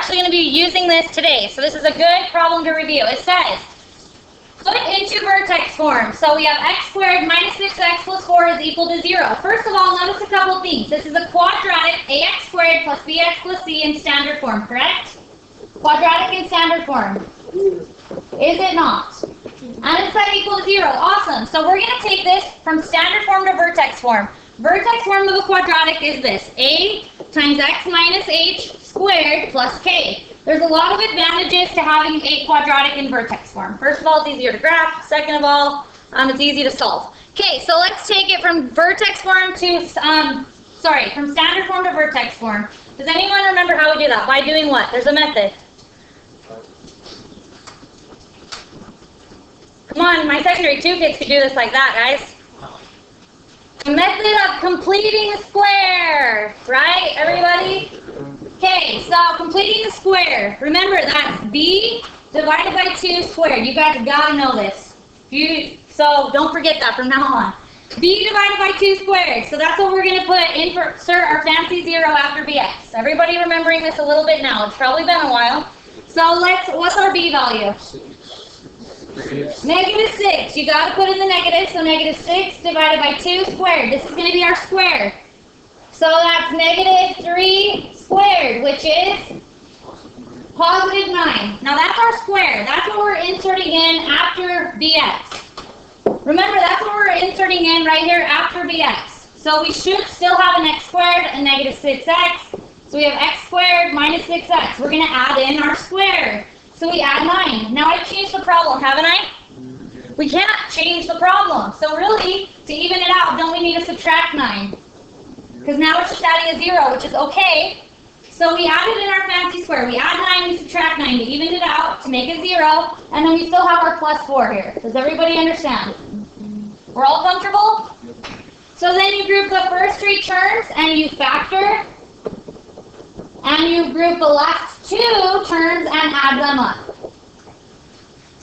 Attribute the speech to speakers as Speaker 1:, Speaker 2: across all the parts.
Speaker 1: actually going to be using this today. So this is a good problem to review. It says, put into vertex form. So we have x squared minus 6x plus 4 is equal to 0. First of all, notice a couple of things. This is a quadratic, ax squared plus bx plus c in standard form, correct? Quadratic in standard form. Is it not? And it's set equal to 0. Awesome. So we're going to take this from standard form to vertex form. Vertex form of a quadratic is this. A times x minus h squared plus k. There's a lot of advantages to having a quadratic in vertex form. First of all, it's easier to graph. Second of all, it's easy to solve. Okay, so let's take it from vertex form to, from standard form to vertex form. Does anyone remember how we do that? By doing what? There's a method. Come on, my secondary 2 kids could do this like that, guys. The method of completing a square, right, everybody? Okay, so completing the square. Remember, that's b divided by 2 squared. You guys gotta know this. So don't forget that from now on. B divided by 2 squared. So that's what we're gonna put, insert our fancy 0 after bx. Everybody remembering this a little bit now? It's probably been a while. So what's our b value? Negative 6. You got to put in the negative, so negative 6 divided by 2 squared. This is going to be our square. So that's negative 3 squared, which is positive 9. Now that's our square. That's what we're inserting in after bx. Remember, that's what we're inserting in right here after bx. So we should still have an x squared and negative 6x. So we have x squared minus 6x. We're going to add in our square. So we add 9. Now I've changed the problem, haven't I? We can't change the problem. So really, to even it out, don't we need to subtract 9? Because now it's just adding a 0, which is okay. So we added in our fancy square. We add 9 and subtract 9 to even it out, to make it 0. And then we still have our plus 4 here. Does everybody understand? We're all comfortable? So then you group the first 3 terms and you factor. And you group the last 2 terms and add them up.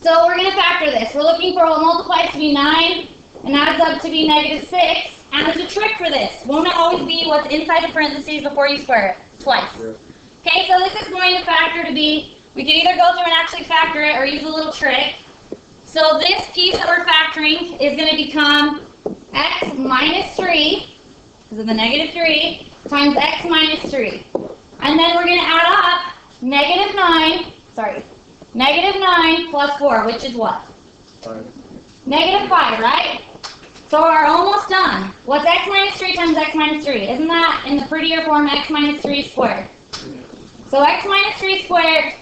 Speaker 1: So we're going to factor this. We're looking for what multiplies to be 9 and adds up to be negative 6. And there's a trick for this. Won't it always be what's inside the parentheses before you square it? Twice. Okay, so this is going to factor to be, we can either go through and actually factor it or use a little trick. So this piece that we're factoring is going to become x minus 3, because of the negative 3, times x minus 3. And then we're going to add up negative 9 plus 4, which is what? 5. Negative 5, right? So we're almost done. What's x minus 3 times x minus 3? Isn't that in the prettier form x minus 3 squared? So x minus 3 squared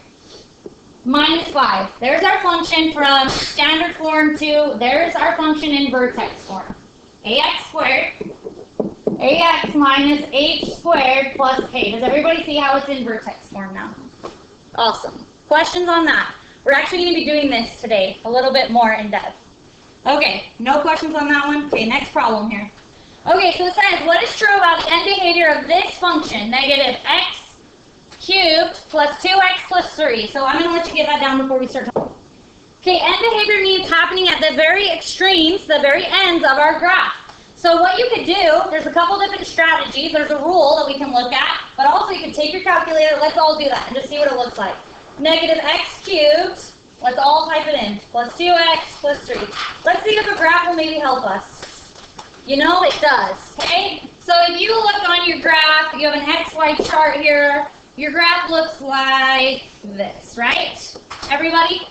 Speaker 1: minus 5. There's our function from standard form to, there's our function in vertex form. Ax squared. Ax minus h squared plus k. Does everybody see how it's in vertex form now? Awesome. Questions on that? We're actually going to be doing this today a little bit more in depth. Okay, no questions on that one? Okay, next problem here. Okay, so it says, what is true about the end behavior of this function, negative x cubed plus 2x plus 3? So I'm going to let you get that down before we start talking. Okay, end behavior means happening at the very extremes, the very ends of our graph. So what you could do, there's a couple different strategies. There's a rule that we can look at, but also you can take your calculator. Let's all do that and just see what it looks like. Negative x cubed, let's all type it in, plus 2x plus 3. Let's see if a graph will maybe help us. You know it does, okay? So if you look on your graph, you have an XY chart here. Your graph looks like this, right? Everybody?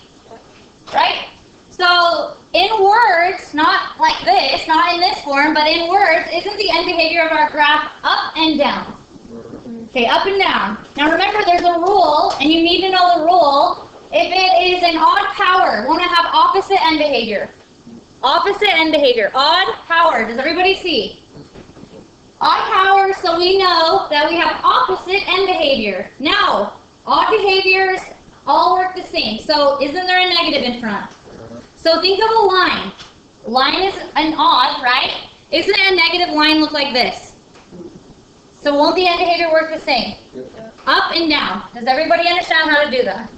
Speaker 1: Right? So in words, not like this, not in this form, but in words, isn't the end behavior of our graph up and down? Okay, up and down. Now remember, there's a rule, and you need to know the rule. If it is an odd power, want to have opposite end behavior. Opposite end behavior. Odd power. Does everybody see? Odd power, so we know that we have opposite end behavior. Now, odd behaviors all work the same. So isn't there a negative in front? So think of a line. Line is an odd, right? Isn't a negative line look like this? So won't the end behavior work the same? Up and down. Does everybody understand how to do that?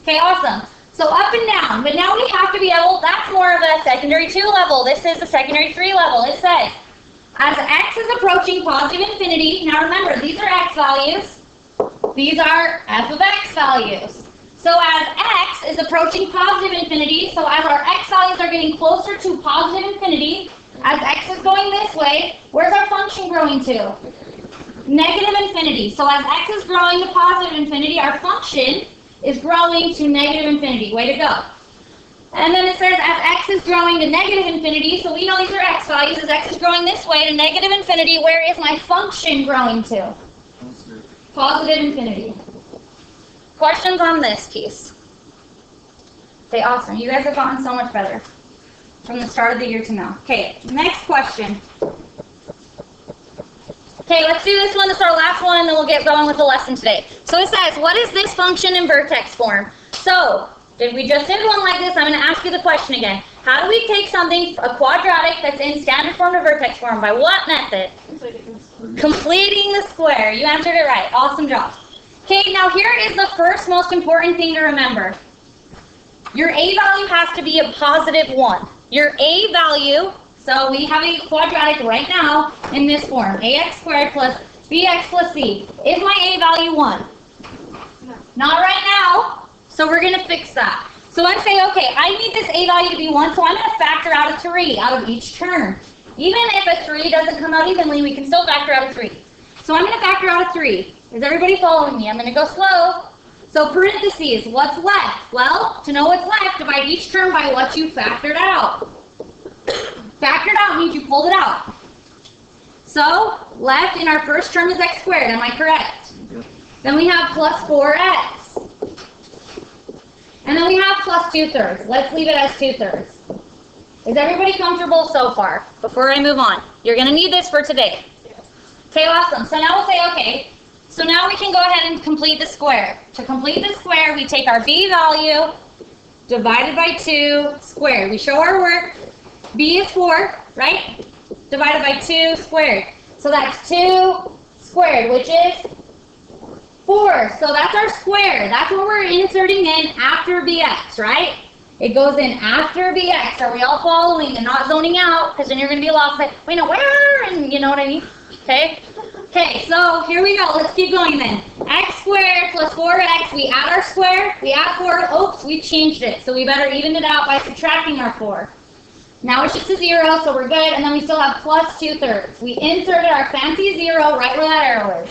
Speaker 1: Okay, awesome. So up and down. But now we have to be able, that's more of a secondary 2 level. This is a secondary 3 level. It says, as x is approaching positive infinity, now remember, these are x values. These are f of x values. So as x is approaching positive infinity, so as our x values are getting closer to positive infinity, as x is going this way, where's our function growing to? Negative infinity. So as x is growing to positive infinity, our function is growing to negative infinity. Way to go. And then it says as x is growing to negative infinity, so we know these are x values. As x is growing this way to negative infinity, where is my function growing to? Positive infinity. Questions on this piece? Okay, awesome. You guys have gotten so much better from the start of the year to now. Okay, next question. Okay, let's do this one. This is our last one, and then we'll get going with the lesson today. So it says, what is this function in vertex form? So, if we just did one like this, I'm going to ask you the question again. How do we take something, a quadratic that's in standard form to vertex form? By what method? Completing the square. You answered it right. Awesome job. Okay, now here is the first most important thing to remember. Your a value has to be a positive 1. Your a value, so we have a quadratic right now in this form. Ax squared plus bx plus c. Is my a value 1? No. Not right now. So we're going to fix that. So I say, okay, I need this a value to be 1, so I'm going to factor out a 3 out of each term. Even if a 3 doesn't come out evenly, we can still factor out a 3. So I'm going to factor out a 3. Is everybody following me? I'm going to go slow. So parentheses, what's left? Well, to know what's left, divide each term by what you factored out. Factored out means you pulled it out. So left in our first term is x squared. Am I correct? Yep. Then we have plus 4x. And then we have plus 2/3. Let's leave it as 2/3. Is everybody comfortable so far? Before I move on. You're going to need this for today. Okay, awesome. So now we'll say, okay, so now we can go ahead and complete the square. To complete the square, we take our b value divided by 2 squared. We show our work. B is 4, right? Divided by 2 squared. So that's 2 squared, which is 4. So that's our square. That's what we're inserting in after bx, right? It goes in after bx. Are we all following and not zoning out? Because then you're going to be lost. Like, wait, no, where? And you know what I mean? Okay? Okay, so here we go. Let's keep going then. X squared plus 4x. We add our square. We add 4. Oops, we changed it. So we better even it out by subtracting our 4. Now it's just a 0, so we're good. And then we still have plus 2/3. We inserted our fancy 0 right where that arrow is.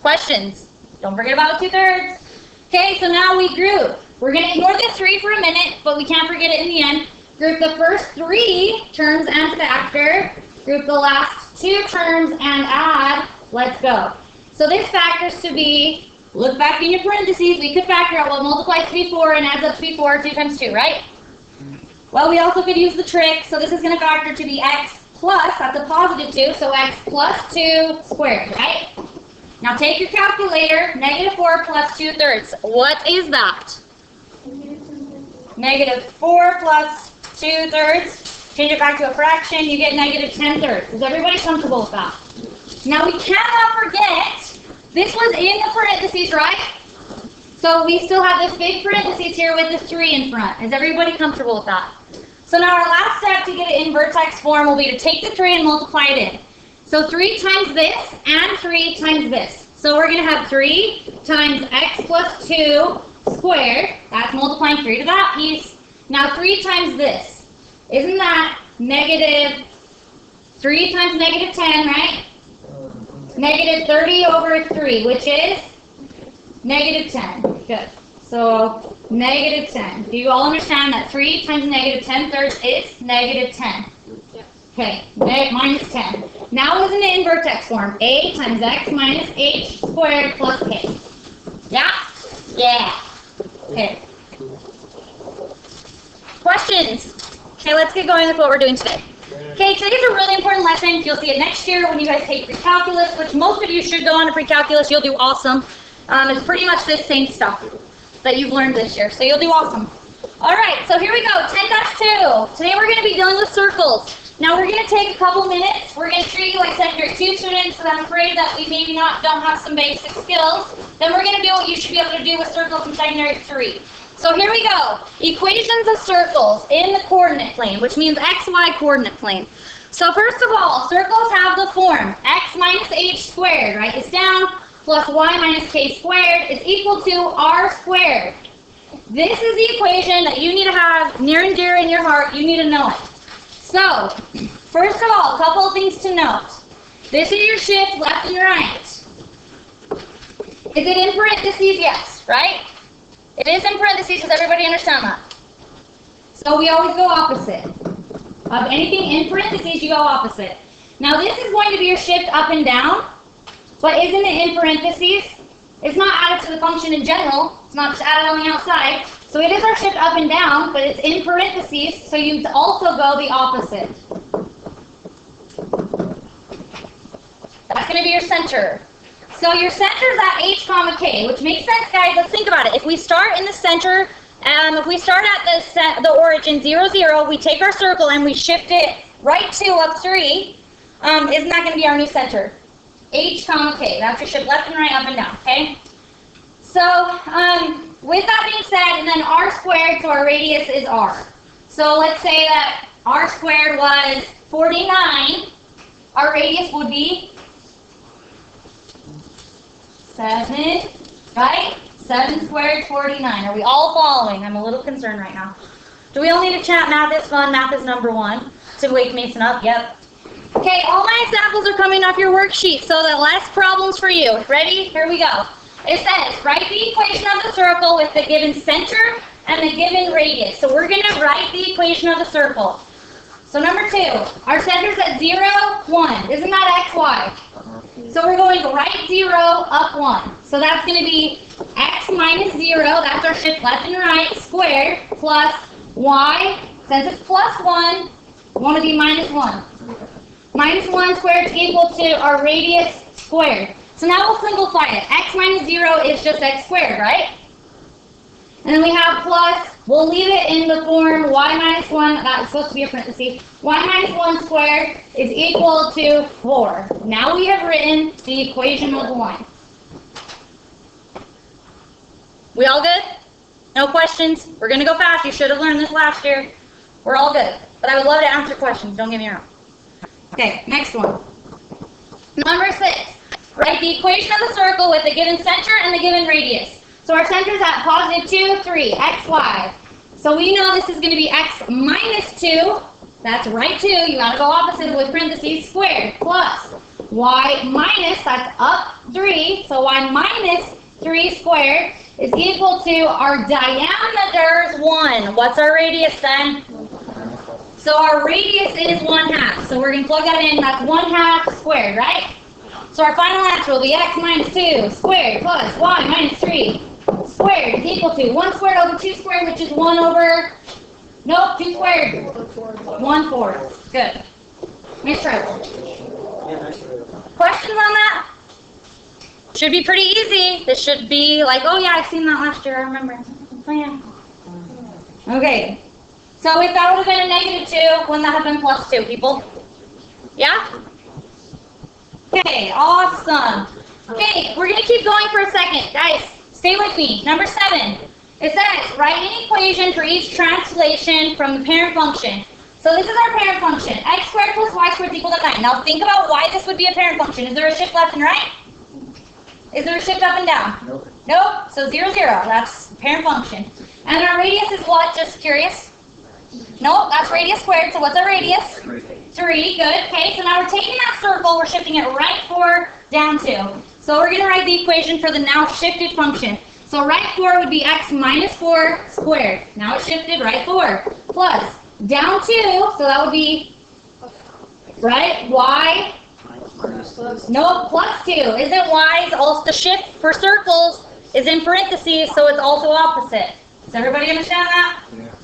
Speaker 1: Questions? Don't forget about 2/3. Okay, so now we group. We're going to ignore the 3 for a minute, but we can't forget it in the end. Group the first 3 terms and factor. Group the last 2 terms and add. Let's go. So this factors to be, look back in your parentheses, we could factor out what multiplies to be 4 and adds up to be 4, 2 times 2, right? Well, we also could use the trick. So this is going to factor to be x plus, that's a positive 2, so x plus 2 squared, right? Now take your calculator, negative 4 plus 2/3. What is that? Negative 4 plus 2/3. Change it back to a fraction, you get negative 10/3. Is everybody comfortable with that? Now we cannot forget, this was in the parentheses, right? So we still have this big parentheses here with the 3 in front. Is everybody comfortable with that? So now our last step to get it in vertex form will be to take the 3 and multiply it in. So 3 times this and 3 times this. So we're going to have 3 times x plus 2 squared. That's multiplying 3 to that piece. Now 3 times this. Isn't that negative 3 times negative 10, right? Negative 30 over 3, which is negative 10. Good. So negative 10. Do you all understand that 3 times negative 10/3 is negative 10? Okay, minus 10. Now isn't it in vertex form? A times x minus h squared plus k. Yeah? Yeah. Okay. Questions? Okay, let's get going with what we're doing today. Okay, today's a really important lesson. You'll see it next year when you guys take pre-calculus, which most of you should go on to pre-calculus. You'll do awesome. It's pretty much the same stuff that you've learned this year, so you'll do awesome. All right, so here we go, 10-2. Today we're going to be dealing with circles. Now we're going to take a couple minutes. We're going to treat you like secondary 2 students, because I'm afraid that we maybe don't have some basic skills. Then we're going to do what you should be able to do with circles in secondary 3. So here we go. Equations of circles in the coordinate plane, which means xy coordinate plane. So first of all, circles have the form x minus h squared, write this down, plus y minus k squared is equal to r squared. This is the equation that you need to have near and dear in your heart. You need to know it. So, first of all, a couple of things to note. This is your shift left and right. Is it in parentheses? Yes, right? It is in parentheses. Does everybody understand that? So we always go opposite. Of anything in parentheses, you go opposite. Now this is going to be your shift up and down, but isn't it in parentheses? It's not added to the function in general. It's not just added on the outside. So it is our shift up and down, but it's in parentheses, so you also go the opposite. That's going to be your center. So your center is at h comma k, which makes sense, guys. Let's think about it. If we start in the center, if we start at the origin 0, 0, we take our circle and we shift it right 2 up 3, isn't that going to be our new center? H comma k. That's your shift left and right, up and down, okay? So, with that being said, and then r squared, so our radius is r. So let's say that r squared was 49. Our radius would be 7, right? 7 squared, 49. Are we all following? I'm a little concerned right now. Do we all need to chat? Math is fun. Math is number 1. To wake Mason up. Yep. Okay, all my examples are coming off your worksheet, so that less problems for you. Ready? Here we go. It says, write the equation of the circle with the given center and the given radius. So we're going to write the equation of the circle. So number 2, our center's at 0, 1. Isn't that x, y? So we're going right 0, up 1. So that's going to be x minus 0, that's our shift left and right, squared, plus y, since it's plus 1, we want to be minus 1. Minus 1 squared is equal to our radius squared. So now we'll simplify it. X minus 0 is just x squared, right? And then we have plus, we'll leave it in the form y minus 1, that's supposed to be a parenthesis, y minus 1 squared is equal to 4. Now we have written the equation of the line. We all good? No questions? We're going to go fast. You should have learned this last year. We're all good. But I would love to answer questions. Don't get me wrong. Okay, next one. Number 6. Write the equation of the circle with the given center and the given radius. So our center is at positive 2, 3, x, y. So we know this is going to be x minus 2. That's right 2. You got to go opposite with parentheses squared. Plus y minus, that's up 3. So y minus 3 squared is equal to our diameter is 1. What's our radius then? So our radius is 1/2. So we're going to plug that in. That's 1/2 squared, right? So our final answer will be x minus 2 squared plus y minus 3 squared is equal to 1 squared over 2 squared, which is 1 over, nope, 2 squared, 1/4. Good. Nice try. Questions on that? Should be pretty easy. This should be like, oh yeah, I've seen that last year, I remember. Oh yeah. Okay. So if that would have been a negative 2, wouldn't that have been plus 2, people? Yeah? Okay, awesome. Okay, we're going to keep going for a second. Guys, stay with me. Number 7. It says, write an equation for each translation from the parent function. So this is our parent function. X squared plus y squared is equal to 9. Now think about why this would be a parent function. Is there a shift left and right? Is there a shift up and down?
Speaker 2: Nope.
Speaker 1: Nope. So 0, 0. That's parent function. And our radius is what? Just curious. Nope, that's radius squared. So what's our radius? 3. Good. Okay, so now we're taking that circle, we're shifting it right 4, down 2. So we're going to write the equation for the now shifted function. So right 4 would be x minus 4 squared. Now it's shifted right 4. Plus down 2, so that would be, right, y. Nope, plus 2. Isn't y, also the shift for circles is in parentheses, so it's also opposite. Does everybody understand that?
Speaker 2: Yeah.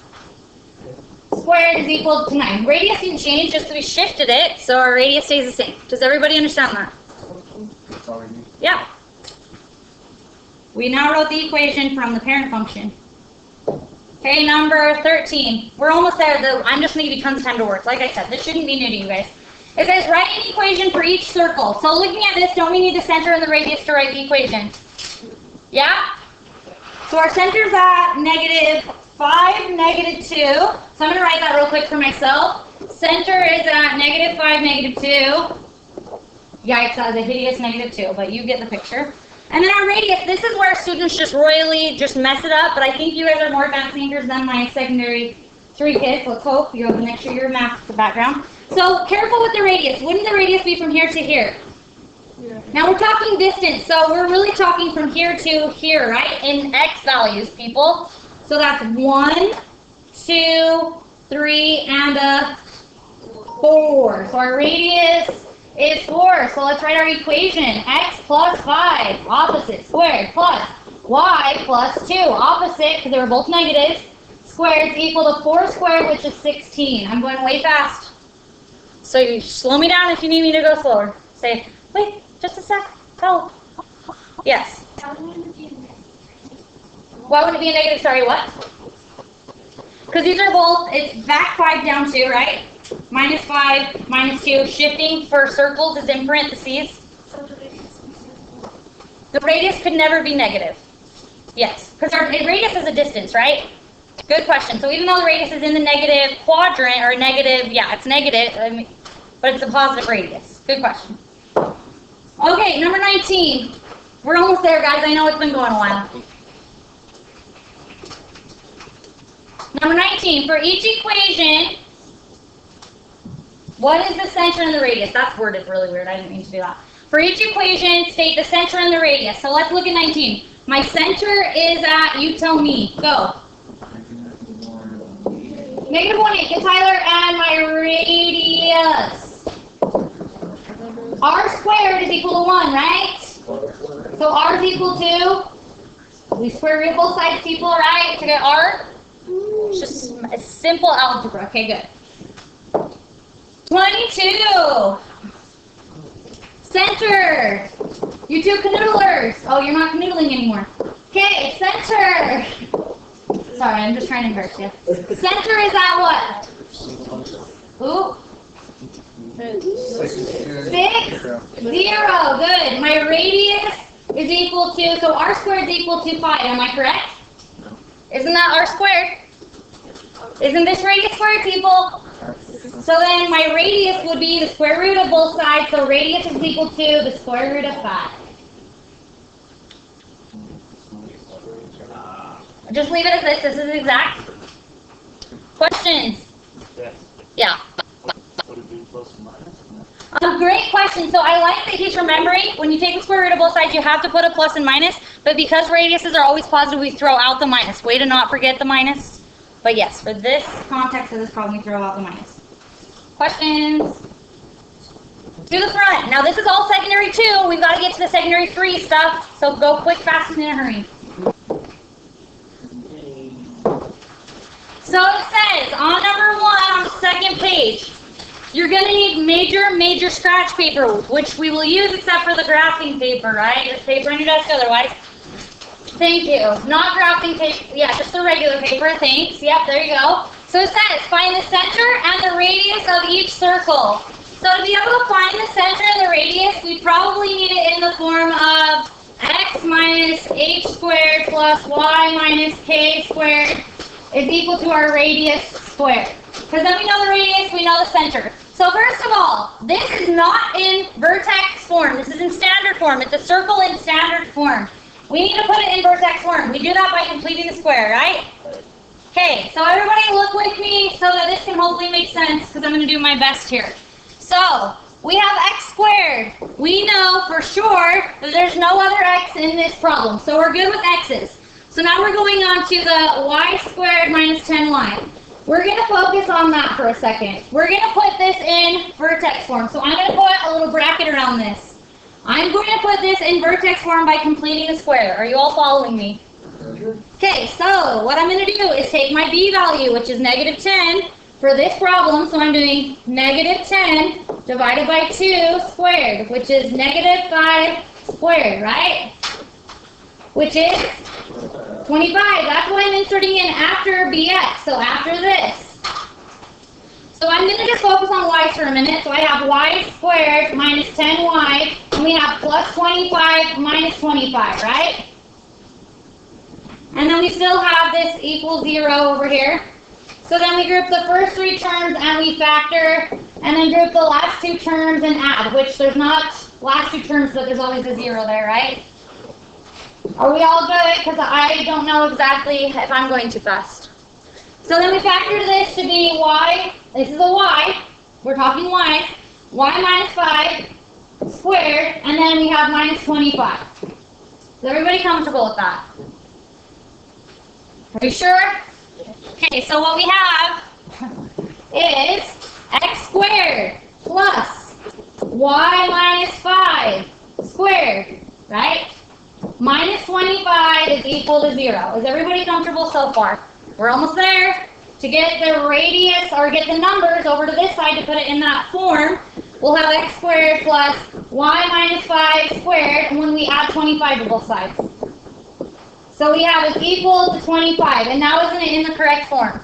Speaker 1: Squared is equal to 9. Radius didn't change, just we shifted it, so our radius stays the same. Does everybody understand that? Yeah. We now wrote the equation from the parent function. Okay, number 13. We're almost there. I'm just going to give you tons of time to work. Like I said, this shouldn't be new to you guys. It says write an equation for each circle. So looking at this, don't we need the center and the radius to write the equation? Yeah? So our center's at negative 5, negative 2. So I'm going to write that real quick for myself. Center is at negative 5, negative 2. Yikes, that was a hideous negative 2, but you get the picture. And then our radius, this is where students just royally just mess it up, but I think you guys are more advanced thinkers than my secondary 3 kids. Let's hope you have an extra year of math background. So careful with the radius. Wouldn't the radius be from here to here? Yeah. Now we're talking distance, so we're really talking from here to here, right? In x values, people. So that's 1, 2, 3, and a 4. So our radius is 4. So let's write our equation. X plus 5, opposite, squared, plus y plus 2, opposite, because they were both negatives, squared is equal to 4 squared, which is 16. I'm going way fast. So you slow me down if you need me to go slower. Say, wait, just a sec. Help. Yes. Why would it be a negative? Sorry, what? Because these are both, it's back 5 down 2, right? Minus 5, minus 2. Shifting for circles is in parentheses. The radius could never be negative. Yes, because our radius is a distance, right? Good question. So even though the radius is in the negative quadrant, or negative, yeah, it's negative, but it's a positive radius. Good question. Okay, number 19. We're almost there, guys. I know it's been going a while. Number 19. For each equation, what is the center and the radius? That's worded really weird. I didn't mean to do that. For each equation, state the center and the radius. So let's look at 19. My center is at, you tell me. Go. Negative 1/8. Get Tyler. And my radius. R squared is equal to 1, right? So R is equal to, we square root both sides, people, right? To get R. It's just a simple algebra. Okay, good. 22. Center. You two canoodlers. Oh, you're not canoodling anymore. Okay, center. Sorry, I'm just trying to embarrass you. Center is at what? Ooh. 6, 0. Good. My radius is equal to, so R squared is equal to 5. Am I correct? Isn't that R squared? Isn't this radius squared, people? So then my radius would be the square root of both sides, so radius is equal to the square root of 5. Just leave it as this. This is exact. Questions? Yeah. Great question. So I like that he's remembering when you take the square root of both sides, you have to put a plus and minus. But because radiuses are always positive, we throw out the minus. Way to not forget the minus. But yes, for this context of this problem, we throw out the minus. Questions? To the front. Now this is all secondary 2. We've got to get to the secondary 3 stuff. So go quick, fast, and in a hurry. So it says on number 1 on the second page, you're going to need major scratch paper, which we will use except for the graphing paper, right? There's paper on your desk otherwise. Thank you. Not graphing paper. Yeah, just the regular paper. Thanks. Yep, there you go. So it says find the center and the radius of each circle. So to be able to find the center and the radius, we probably need it in the form of x minus h squared plus y minus k squared is equal to our radius squared. Because then we know the radius, we know the center. So first of all, this is not in vertex form. This is in standard form. It's a circle in standard form. We need to put it in vertex form. We do that by completing the square, right? Okay, so everybody look with me so that this can hopefully make sense because I'm going to do my best here. So, we have x squared. We know for sure that there's no other x in this problem. So we're good with x's. So now we're going on to the y squared minus 10y. We're going to focus on that for a second. We're going to put this in vertex form. So I'm going to put a little bracket around this. I'm going to put this in vertex form by completing the square. Are you all following me? Okay, so what I'm going to do is take my b value, which is negative 10, for this problem. So I'm doing negative 10 divided by 2 squared, which is negative 5 squared, right? Which is 25. That's what I'm inserting in after bx, so after this. So I'm going to just focus on y for a minute. So I have y squared minus 10y, and we have plus 25 minus 25, right? And then we still have this equals 0 over here. So then we group the first 3 terms and we factor, and then group the last 2 terms and add, which there's not last 2 terms, but there's always a 0 there, right? Are we all good? Because I don't know exactly if I'm going too fast. So then we factor this to be y. This is a y. We're talking y. Y minus 5 squared, and then we have minus 25. Is everybody comfortable with that? Are you sure? Okay, so what we have is x squared plus y minus 5 squared, right? Minus 25 is equal to 0. Is everybody comfortable so far? We're almost there. To get the radius, or get the numbers over to this side to put it in that form, we'll have x squared plus y minus 5 squared, and when we add 25 to both sides. So we have is equal to 25, and now isn't it in the correct form?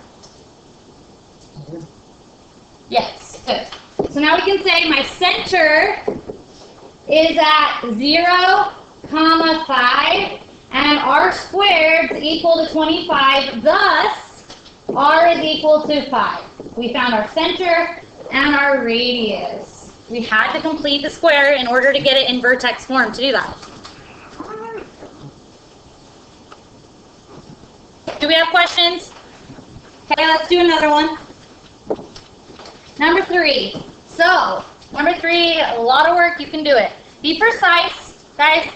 Speaker 1: Yes, good. So now we can say my center is at 0, 5, and r squared is equal to 25, thus r is equal to 5. We found our center and our radius. We had to complete the square in order to get it in vertex form to do that. Do we have questions? Okay, let's do another one. Number 3. So, number 3, a lot of work, you can do it. Be precise, guys.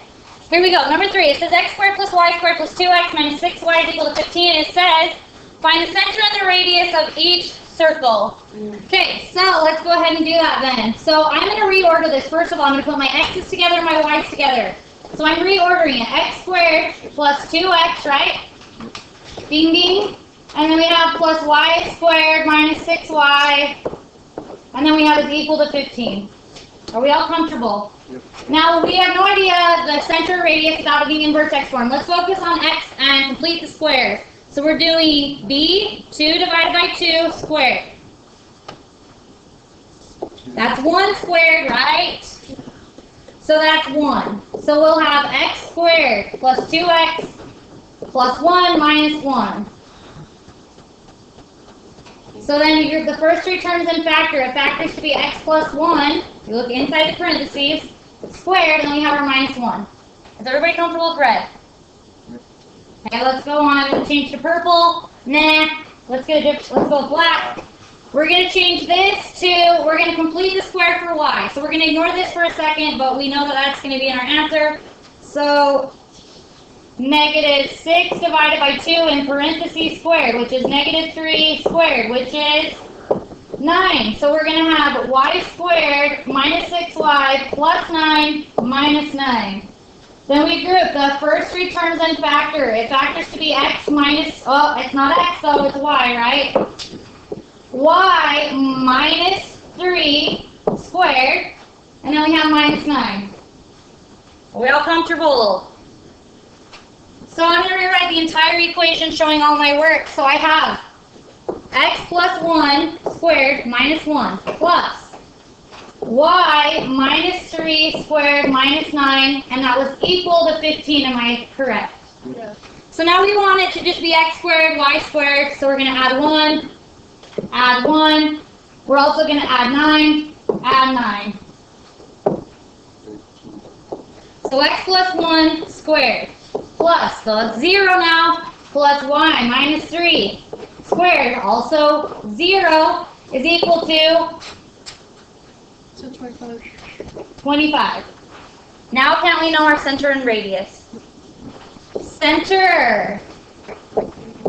Speaker 1: Here we go. Number 3, it says x squared plus y squared plus 2x minus 6y is equal to 15. It says, find the center and the radius of each circle. Okay, so let's go ahead and do that then. So I'm going to reorder this. First of all, I'm going to put my x's together and my y's together. So I'm reordering it. X squared plus 2x, right? Ding, ding. And then we have plus y squared minus 6y. And then we have is equal to 15. Are we all comfortable? Yep. Now, we have no idea the center radius without it being in vertex form. Let's focus on x and complete the squares. So we're doing b, 2 divided by 2 squared. That's 1 squared, right? So that's 1. So we'll have x squared plus 2x plus 1 minus 1. So then the first 3 terms in factor, it factors to be x plus 1. You look inside the parentheses, squared, and then we have our minus 1. Is everybody comfortable with red? Okay, let's go on. We'll change to purple. Nah. Let's go with black. We're going to change this to, we're going to complete the square for y. So we're going to ignore this for a second, but we know that that's going to be in our answer. So negative 6 divided by 2 in parentheses squared, which is negative 3 squared, which is 9. So we're going to have y squared minus 6y plus 9 minus 9. Then we group the first 3 terms in factor. It factors to be x minus, oh, it's not x though, it's y, right? Y minus 3 squared, and then we have minus 9. Are we all comfortable? So I'm going to rewrite the entire equation showing all my work. So I have x plus 1 squared minus 1 plus y minus 3 squared minus 9, and that was equal to 15. Am I correct? Yeah. So now we want it to just be x squared, y squared, so we're going to add 1, add 1. We're also going to add 9, add 9. So x plus 1 squared plus, so it's 0 now, plus y minus 3 squared, also 0, is equal to 25. Now can we know our center and radius? Center,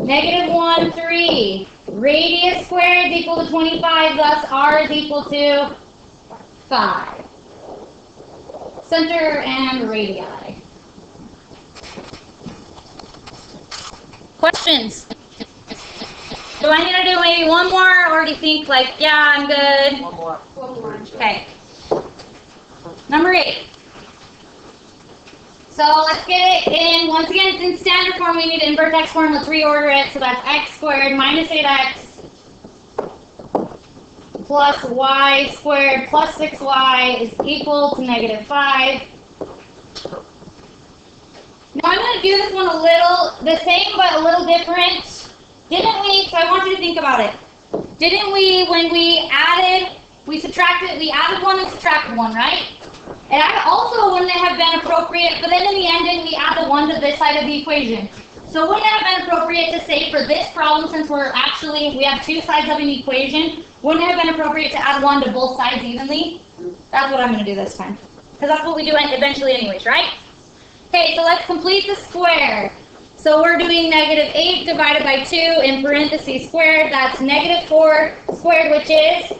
Speaker 1: negative 1, 3. Radius squared is equal to 25, thus r is equal to 5. Center and radii. Questions? Do I need to do maybe one more, or do you think like, yeah, I'm good? One more. Okay. Number 8. So let's get it in, once again, it's in standard form. We need it in vertex form. Let's reorder it. So that's x squared minus 8x plus y squared plus 6y is equal to negative 5. Now I'm going to do this one a little, the same but a little different. Didn't we, so I want you to think about it. Didn't we, when we added, we added 1 and subtracted 1, right? And also wouldn't it have been appropriate, but then in the end, didn't we add the 1 to this side of the equation? So wouldn't it have been appropriate to say for this problem, since we have 2 sides of an equation, wouldn't it have been appropriate to add 1 to both sides evenly? That's what I'm going to do this time. Because that's what we do eventually anyways, right? Okay, so let's complete the square. So we're doing negative 8 divided by 2 in parentheses squared. That's negative 4 squared, which is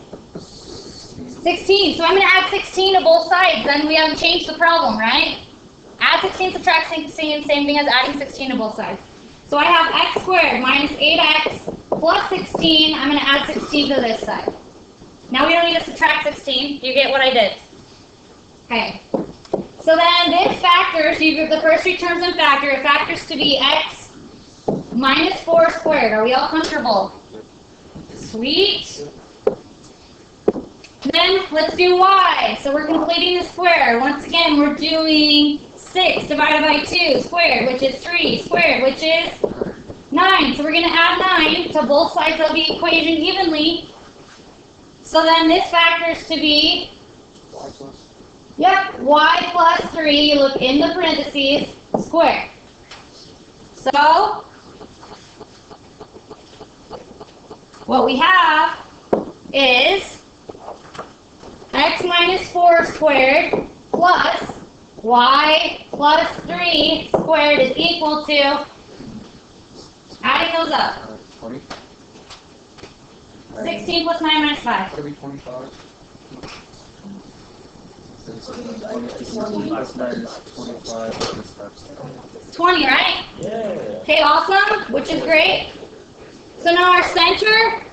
Speaker 1: 16. So I'm going to add 16 to both sides. Then we haven't changed the problem, right? Add 16, subtract 16, same thing as adding 16 to both sides. So I have x squared minus 8x plus 16. I'm going to add 16 to this side. Now we don't need to subtract 16. You get what I did? Okay. So then this factors, you group the first 3 terms in factor. It factors to be x minus 4 squared. Are we all comfortable? Sweet. Then let's do y. So we're completing the square. Once again, we're doing 6 divided by 2 squared, which is 3 squared, which is 9. So we're going to add 9 to both sides of the equation evenly. So then this factors to be, y plus 3, you look in the parentheses, squared. So what we have is x minus 4 squared plus y plus 3 squared is equal to, adding those up,
Speaker 2: 20.
Speaker 1: 16 plus 9 minus 5.
Speaker 2: Could be 25.
Speaker 1: 20, right?
Speaker 2: Yeah.
Speaker 1: Okay, awesome, which is great. So now our center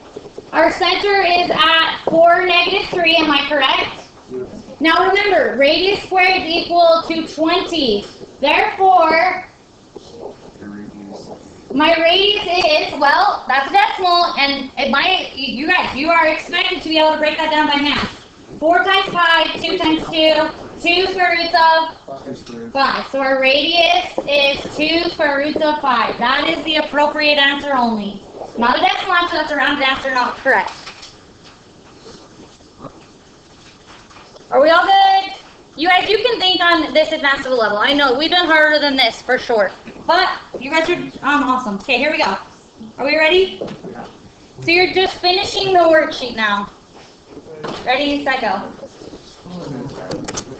Speaker 1: is at 4, negative 3, am I correct? Now remember, radius squared is equal to 20. Therefore, my radius is, well, that's a decimal, and you guys, you are expected to be able to break that down by math. 4 times 5, 2 times 2 square roots of 5. So our radius is 2 square roots of 5. That is the appropriate answer only. Not a decimal answer, that's a rounded answer, not correct. Are we all good? You guys, you can think on this advanced level. I know, we've done harder than this, for sure. But, you guys are awesome. Okay, here we go. Are we ready? So you're just finishing the worksheet now. Ready, set, go.